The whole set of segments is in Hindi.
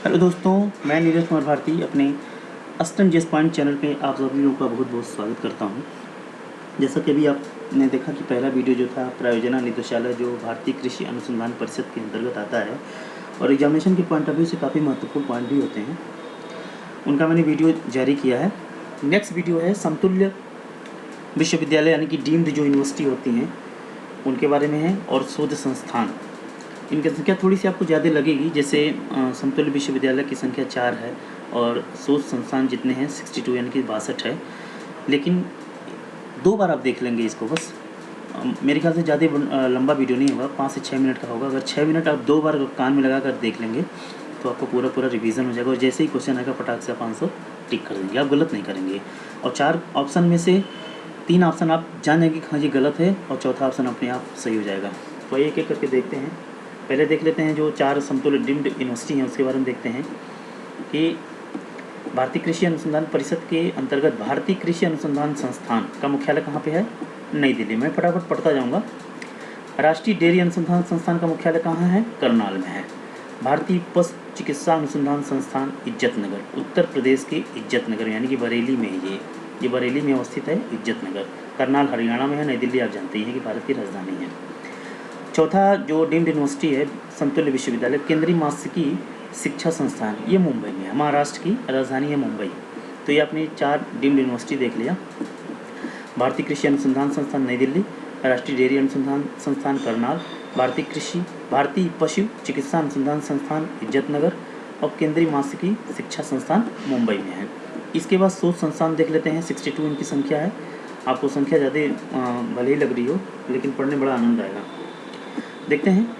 हेलो दोस्तों, मैं नीरज कुमार भारती अपने अष्टम जीएस पॉइंट चैनल पे आप सभी लोगों का बहुत बहुत स्वागत करता हूं। जैसा कि अभी आपने देखा कि पहला वीडियो जो था प्रायोजना निदेशालय जो भारतीय कृषि अनुसंधान परिषद के अंतर्गत आता है और एग्जामिनेशन के पॉइंट ऑफ व्यू से काफ़ी महत्वपूर्ण पॉइंट भी होते हैं, उनका मैंने वीडियो जारी किया है। नेक्स्ट वीडियो है समतुल्य विश्वविद्यालय यानी कि डीम्ड जो यूनिवर्सिटी होती हैं उनके बारे में है और शोध संस्थान। इनकी संख्या थोड़ी सी आपको ज़्यादा लगेगी, जैसे समतुल्य विश्वविद्यालय की संख्या 4 है और शोध संस्थान जितने हैं 62 यानी कि 62 है। लेकिन 2 बार आप देख लेंगे इसको बस। मेरे ख्याल से ज़्यादा लंबा वीडियो नहीं होगा, 5 से 6 मिनट का होगा। अगर 6 मिनट आप 2 बार कान में लगा कर देख लेंगे तो आपको पूरा रिवीजन हो जाएगा और जैसे ही क्वेश्चन आएगा फटाक से आप आंसर टिक कर देंगे, आप गलत नहीं करेंगे। और 4 ऑप्शन में से 3 ऑप्शन आप जान जाएंगे कि हाँ ये गलत है और चौथा ऑप्शन अपने आप सही हो जाएगा। तो एक एक करके देखते हैं। पहले देख लेते हैं जो 4 समतुल्य डीम्ड यूनिवर्सिटी हैं उसके बारे में देखते हैं कि भारतीय कृषि अनुसंधान परिषद के अंतर्गत भारतीय कृषि अनुसंधान संस्थान का मुख्यालय कहाँ पे है? नई दिल्ली में। फटाफट पढ़ता जाऊँगा। राष्ट्रीय डेयरी अनुसंधान संस्थान का मुख्यालय कहाँ है? करनाल में है। भारतीय पशु चिकित्सा अनुसंधान संस्थान इज्जतनगर, उत्तर प्रदेश के इज्जतनगर यानी कि बरेली में है। ये बरेली में अवस्थित है इज्जतनगर। करनाल हरियाणा में है। नई दिल्ली आप जानते हैं कि भारत की राजधानी है। चौथा जो डीम्ड यूनिवर्सिटी है समतुल्य विश्वविद्यालय केंद्रीय माशिकी शिक्षा संस्थान, ये मुंबई में है। महाराष्ट्र की राजधानी है मुंबई। तो ये आपने 4 डीम्ड यूनिवर्सिटी देख लिया। भारतीय कृषि अनुसंधान संस्थान नई दिल्ली, राष्ट्रीय डेयरी अनुसंधान संस्थान करनाल, भारतीय पशु चिकित्सा अनुसंधान संस्थान इज्जतनगर और केंद्रीय माशिकी शिक्षा संस्थान मुंबई में है। इसके बाद शोध संस्थान देख लेते हैं। 62 इनकी संख्या है। आपको संख्या ज़्यादा भले ही लग रही हो लेकिन पढ़ने बड़ा आनंद आएगा। देखते हैं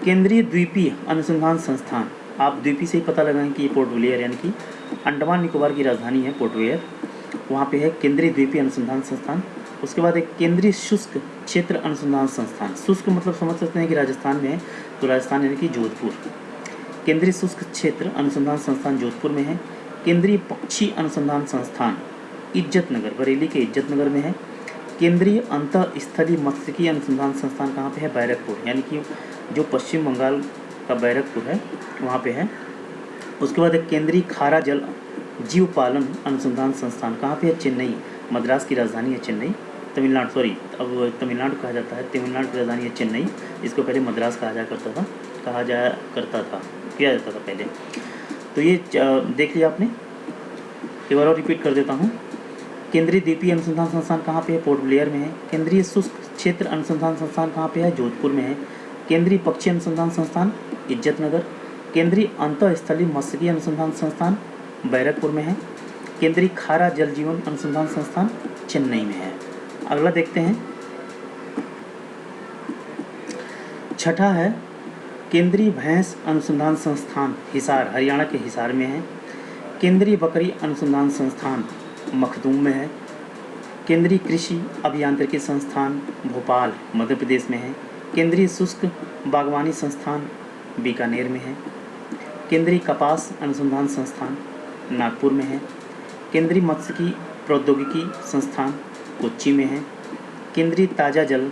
केंद्रीय द्वीपीय अनुसंधान संस्थान। आप द्वीपी से ही पता लगाएं कि ये पोर्ट ब्लेयर यानी कि अंडमान निकोबार की राजधानी है पोर्ट ब्लेयर, वहाँ पे है केंद्रीय द्वीपीय अनुसंधान संस्थान। उसके बाद एक केंद्रीय शुष्क क्षेत्र अनुसंधान संस्थान। शुष्क मतलब समझ सकते हैं कि राजस्थान में है, तो राजस्थान यानी कि जोधपुर। केंद्रीय शुष्क क्षेत्र अनुसंधान संस्थान जोधपुर में है। केंद्रीय पक्षी अनुसंधान संस्थान इज्जतनगर, बरेली के इज्जतनगर में है। केंद्रीय अंतःस्थलीय मत्स्यिकी अनुसंधान संस्थान कहाँ पे है? बैरकपुर, यानी कि जो पश्चिम बंगाल का बैरकपुर है वहाँ पे है। उसके बाद एक केंद्रीय खारा जल जीव पालन अनुसंधान संस्थान कहाँ पे है? चेन्नई, मद्रास की राजधानी है चेन्नई, तमिलनाडु। सॉरी, अब तमिलनाडु कहा जाता है, तमिलनाडु की राजधानी है चेन्नई। इसको पहले मद्रास कहा जाया करता था पहले। तो ये देख लिया आपने। एक बार और रिपीट कर देता हूँ। केंद्रीय द्वीपीय अनुसंधान संस्थान कहाँ पे है? पोर्ट ब्लेयर में है। केंद्रीय शुष्क क्षेत्र अनुसंधान संस्थान कहाँ पे है? जोधपुर में है। केंद्रीय पक्षी अनुसंधान संस्थान इज्जतनगर। केंद्रीय अंतःस्थलीय मत्स्यिकी अनुसंधान संस्थान बैरकपुर में है। केंद्रीय खारा जल जीवन अनुसंधान संस्थान चेन्नई में है। अगला देखते हैं। छठा है केंद्रीय भैंस अनुसंधान संस्थान हिसार, हरियाणा के हिसार में है। केंद्रीय बकरी अनुसंधान संस्थान मखदूम में है। केंद्रीय कृषि अभियांत्रिकी संस्थान भोपाल, मध्य प्रदेश में है। केंद्रीय शुष्क बागवानी संस्थान बीकानेर में है। केंद्रीय कपास अनुसंधान संस्थान नागपुर में है। केंद्रीय मत्स्यिकी प्रौद्योगिकी संस्थान कोच्चि में है। केंद्रीय ताज़ा जल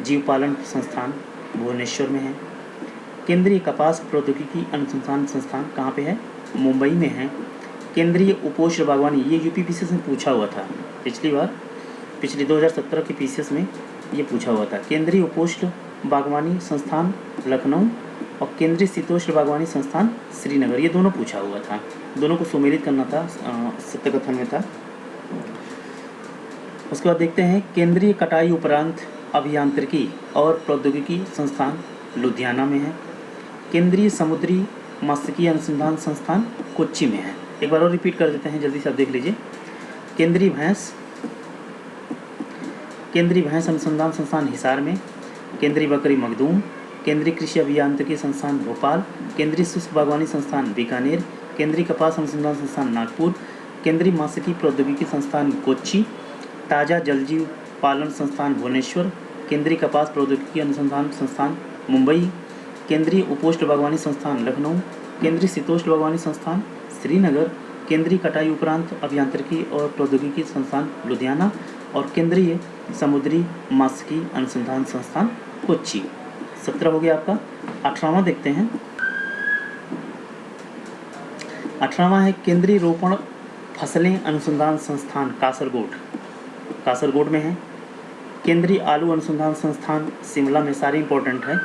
जीव पालन संस्थान भुवनेश्वर में है। केंद्रीय कपास प्रौद्योगिकी अनुसंधान संस्थान कहाँ पे है? मुंबई में है। केंद्रीय उपोष्ण बागवानी, ये यूपी पीसीएस में पूछा हुआ था पिछली 2017 के पीसीएस में ये पूछा हुआ था। केंद्रीय उपोष्ण बागवानी संस्थान लखनऊ और केंद्रीय शीतोष्ण बागवानी संस्थान श्रीनगर, ये दोनों पूछा हुआ था। दोनों को सम्मिलित करना था, सत्य कथन में था। उसके बाद देखते हैं केंद्रीय कटाई उपरांत अभियांत्रिकी और प्रौद्योगिकी संस्थान लुधियाना में है। केंद्रीय समुद्री मत्स्यिकी अनुसंधान संस्थान कोच्चि में है। एक बार और रिपीट कर देते हैं, जल्दी से आप देख लीजिए। केंद्रीय भैंस अनुसंधान संस्थान हिसार में। केंद्रीय बकरी मखदूम। केंद्रीय कृषि अभियांत्रिकी संस्थान भोपाल। केंद्रीय शुष्क बागवानी संस्थान बीकानेर। केंद्रीय कपास अनुसंधान संस्थान नागपुर। केंद्रीय माशिकी प्रौद्योगिकी संस्थान कोच्चि। ताज़ा जलजीव पालन संस्थान भुवनेश्वर। केंद्रीय कपास प्रौद्योगिकी अनुसंधान संस्थान मुंबई। केंद्रीय उपोष्ण बागवानी संस्थान लखनऊ। केंद्रीय शीतोष्ण बागवानी संस्थान श्रीनगर। केंद्रीय कटाई उपरांत अभियांत्रिकी और प्रौद्योगिकी संस्थान लुधियाना और केंद्रीय समुद्री मात्स्यिकी अनुसंधान संस्थान कोच्चि। 17 हो गया आपका। 18वां देखते हैं। 18वां है केंद्रीय रोपण फसलें अनुसंधान संस्थान कासरगोड, कासरगोड में है। केंद्रीय आलू अनुसंधान संस्थान शिमला में, सारे इंपॉर्टेंट है।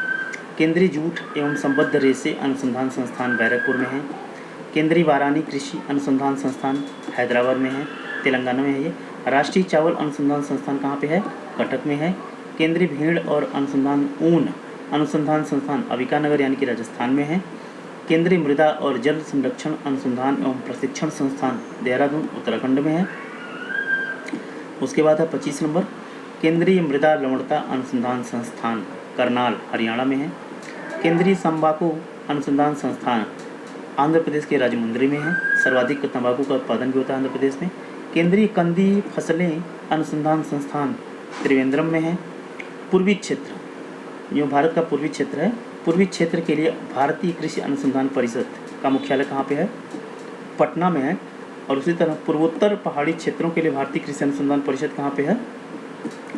केंद्रीय जूट एवं संबद्ध रेशे अनुसंधान संस्थान बैरकपुर में है। केंद्रीय वारानी कृषि अनुसंधान संस्थान हैदराबाद में है, तेलंगाना में है ये। राष्ट्रीय चावल अनुसंधान संस्थान कहाँ पे है? कटक में है। केंद्रीय भेड़ और अनुसंधान ऊन अनुसंधान संस्थान अबिकानगर यानी कि राजस्थान में है। केंद्रीय मृदा और जल संरक्षण अनुसंधान एवं प्रशिक्षण संस्थान देहरादून उत्तराखंड में है। उसके बाद है 25 नंबर केंद्रीय मृदा लवणता अनुसंधान संस्थान करनाल हरियाणा में है। केंद्रीय तंबाकू अनुसंधान संस्थान आंध्र प्रदेश के राजमुंद्री में है। सर्वाधिक तंबाकू का उत्पादन भी होता है आंध्र प्रदेश में। केंद्रीय कंदी फसलें अनुसंधान संस्थान त्रिवेंद्रम में है। पूर्वी क्षेत्र, जो भारत का पूर्वी क्षेत्र है, पूर्वी क्षेत्र के लिए भारतीय कृषि अनुसंधान परिषद का मुख्यालय कहाँ पे है? पटना में है। और उसी तरह पूर्वोत्तर पहाड़ी क्षेत्रों के लिए भारतीय कृषि अनुसंधान परिषद कहाँ पे है?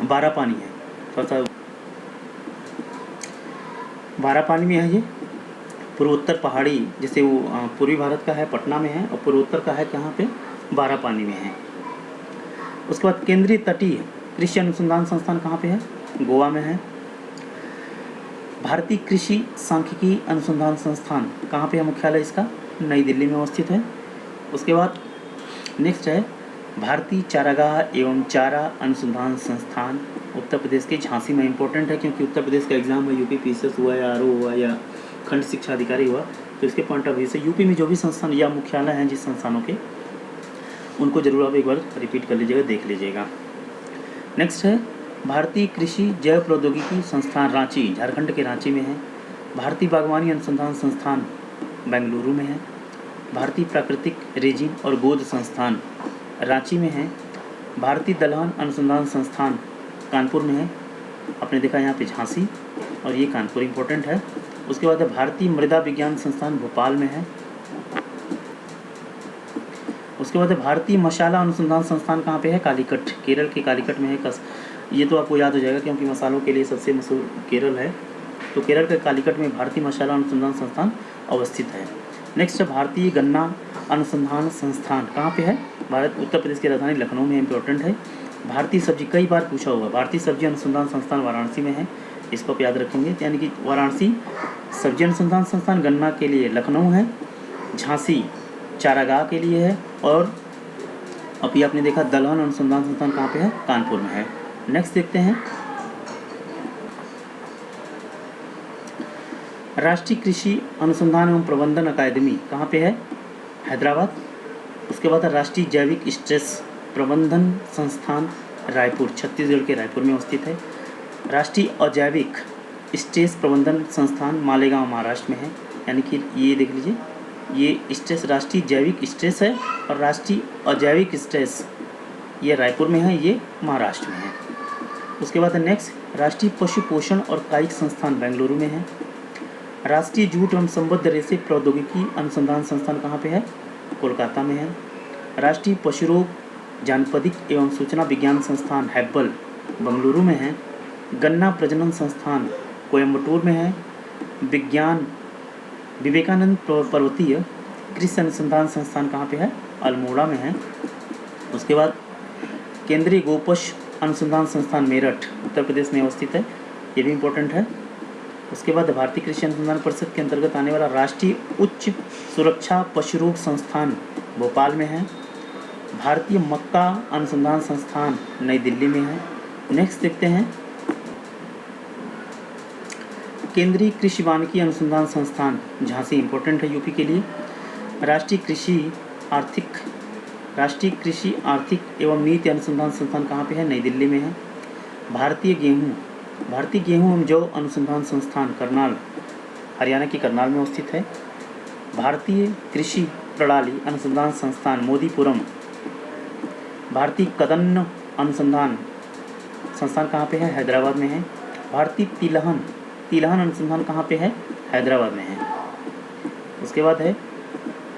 बारापानी है। थोड़ा सा बारापानी में है ये। पूर्वोत्तर पहाड़ी, जैसे वो पूर्वी भारत का है पटना में है और पूर्वोत्तर का है कहाँ पे? बारापानी में है। उसके बाद केंद्रीय तटीय कृषि अनुसंधान संस्थान कहाँ पे है? गोवा में है। भारतीय कृषि सांख्यिकी अनुसंधान संस्थान कहाँ पे है मुख्यालय इसका? नई दिल्ली में अवस्थित है। उसके बाद नेक्स्ट है भारतीय चारागाह एवं चारा अनुसंधान संस्थान उत्तर प्रदेश के झांसी में। इंपॉर्टेंट है क्योंकि उत्तर प्रदेश का एग्जाम में यूपी पीसीएस हुआ या आरओ हुआ या खंड शिक्षा अधिकारी हुआ, तो इसके पॉइंट ऑफ व्यू से यूपी में जो भी संस्थान या मुख्यालय हैं जिस संस्थानों के, उनको जरूर आप एक बार रिपीट कर लीजिएगा, देख लीजिएगा। नेक्स्ट है भारतीय कृषि जैव प्रौद्योगिकी संस्थान रांची, झारखंड के रांची में है। भारतीय बागवानी अनुसंधान संस्थान बेंगलुरु में है। भारतीय प्राकृतिक रेजिन और गोद संस्थान रांची में है। भारतीय दलहन अनुसंधान संस्थान कानपुर में है। आपने देखा यहाँ पे झांसी और ये कानपुर इंपॉर्टेंट है। उसके बाद भारतीय मृदा विज्ञान संस्थान भोपाल में है। उसके बाद भारतीय मसाला अनुसंधान संस्थान कहाँ पे है? कालीकट, केरल के कालीकट में है। ये तो आपको याद हो जाएगा क्योंकि मसालों के लिए सबसे मशहूर केरल है, तो केरल के कालीकट में भारतीय मसाला अनुसंधान संस्थान अवस्थित है। नेक्स्ट भारतीय गन्ना अनुसंधान संस्थान कहाँ पे है? भारत उत्तर प्रदेश की राजधानी लखनऊ में, इंपॉर्टेंट है। भारतीय सब्जी, कई बार पूछा हुआ, भारतीय सब्जी अनुसंधान संस्थान वाराणसी में है, इसको आप याद रखेंगे। यानी कि वाराणसी सब्जी अनुसंधान संस्थान गन्ना के लिए लखनऊ है, झांसी चारागाह के लिए है, और अभी आपने देखा दलहन अनुसंधान संस्थान कहाँ पे है? कानपुर में है। नेक्स्ट देखते हैं राष्ट्रीय कृषि अनुसंधान एवं प्रबंधन अकादमी कहाँ पे है? हैदराबाद। उसके बाद राष्ट्रीय जैविक स्ट्रेस प्रबंधन संस्थान रायपुर, छत्तीसगढ़ के रायपुर में अवस्थित है। राष्ट्रीय अजैविक स्ट्रेस प्रबंधन संस्थान मालेगांव महाराष्ट्र में है। यानी कि ये देख लीजिए, ये स्ट्रेस राष्ट्रीय जैविक स्ट्रेस है और राष्ट्रीय अजैविक स्ट्रेस ये रायपुर में है, ये महाराष्ट्र में है। उसके बाद नेक्स्ट राष्ट्रीय पशु पोषण और कायिक संस्थान बेंगलुरु में है। राष्ट्रीय जूट एवं संबद्ध रेशे प्रौद्योगिकी अनुसंधान संस्थान कहाँ पे है? कोलकाता में है। राष्ट्रीय पशुरोग जानपदिक एवं सूचना विज्ञान संस्थान हैब्बल बेंगलुरु में है। गन्ना प्रजनन संस्थान कोयम्बटूर में है। विवेकानंद पर्वतीय कृषि अनुसंधान संस्थान कहाँ पे है? अल्मोड़ा में है। उसके बाद केंद्रीय गोपशु अनुसंधान संस्थान मेरठ उत्तर प्रदेश में अवस्थित है, ये भी इम्पोर्टेंट है। उसके बाद भारतीय कृषि अनुसंधान परिषद के अंतर्गत आने वाला राष्ट्रीय उच्च सुरक्षा पशुरोग संस्थान भोपाल में है। भारतीय मक्का अनुसंधान संस्थान नई दिल्ली में है। नेक्स्ट देखते हैं केंद्रीय कृषि वानिकी अनुसंधान संस्थान झांसी, इंपॉर्टेंट है यूपी के लिए। राष्ट्रीय कृषि आर्थिक एवं नीति अनुसंधान संस्थान कहाँ पे है? नई दिल्ली में है। भारतीय गेहूं एवं जौ अनुसंधान संस्थान करनाल, हरियाणा की करनाल में अवस्थित है। भारतीय कृषि प्रणाली अनुसंधान संस्थान मोदीपुरम। भारतीय कदन्न अनुसंधान संस्थान कहाँ पे है? हैदराबाद में है। भारतीय तिलहन अनुसंधान कहाँ पे है? हैदराबाद में है। उसके बाद है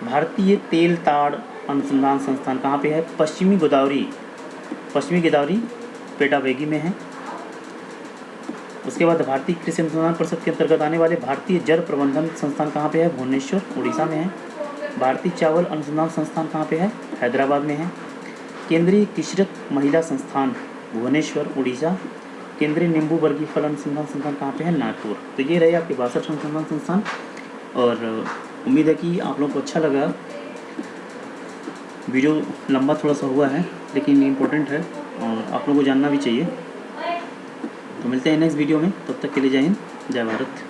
भारतीय तेल ताड़ अनुसंधान संस्थान कहाँ पे है? पश्चिमी गोदावरी पेटावेगी में है। उसके बाद भारतीय कृषि अनुसंधान परिषद के अंतर्गत आने वाले भारतीय जल प्रबंधन संस्थान कहाँ पे है? भुवनेश्वर, उड़ीसा में है। भारतीय चावल अनुसंधान संस्थान कहाँ पे है? हैदराबाद में है। केंद्रीय कृषिरत महिला संस्थान भुवनेश्वर उड़ीसा। केंद्रीय नींबू वर्गीय फल अनुसंधान संस्थान कहाँ पे है? नागपुर। तो ये रहे आपके 62 अनुसंधान संस्थान। और उम्मीद है कि आप लोगों को अच्छा लगा। वीडियो लंबा थोड़ा सा हुआ है लेकिन इम्पोर्टेंट है और आप लोगों को जानना भी चाहिए। तो मिलते हैं नेक्स्ट वीडियो में, तब तक के लिए जय हिंद, जय भारत।